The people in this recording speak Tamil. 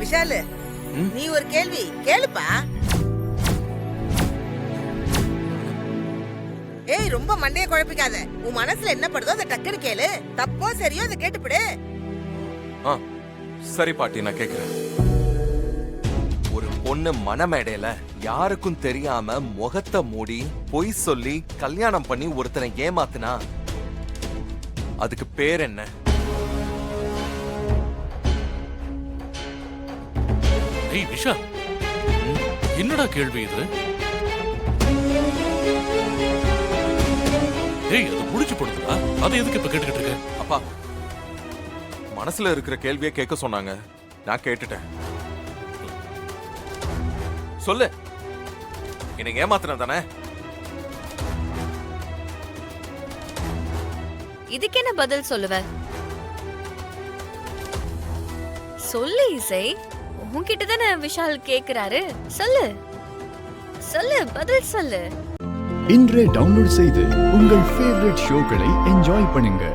விஷாலு, நீ ஒரு கேள்வி கேளுப்பா. ஏய், ரொம்ப மண்டைய குழப்பிக்காத. உன் மனசுல என்ன படுதோ அதை டக்குன்னு கேளு. தப்போ சரியோ அதை கேட்டுப்பிடு. சரி பாட்டி, நான் கேக்குறேன். ஒரு பொண்ணு மனமேடையில யாருக்கும் தெரியாம முகத்தை மூடி பொய் சொல்லி கல்யாணம் பண்ணி ஒருத்தனை ஏமாத்துனா அதுக்கு பேர் என்ன? ஏய் விஷா, என்னடா கேள்வி இது? ஏய், அது முடிச்சு போடுதுடா. அதை எதுக்கு இப்ப கேட்டுக்கிட்டு இருக்க? அப்பா, மனசுல இருக்கிற கேள்வியை கேட்க சொன்னாங்க, நான் கேட்டுட்டேன். சொல்லு, என்னை ஏமாத்துன தானே? இதுக்கு என்ன பதில் சொல்லுவ? சொல்லு இசை, உன்கிட்ட தானே விஷால் கேக்குறாரு. சொல்லு சொல்லு, பதில் சொல்லு. இன்றே டவுன்லோட் செய்து உங்கள் ஃபேவரட் ஷோக்களை என்ஜாய் பண்ணுங்க.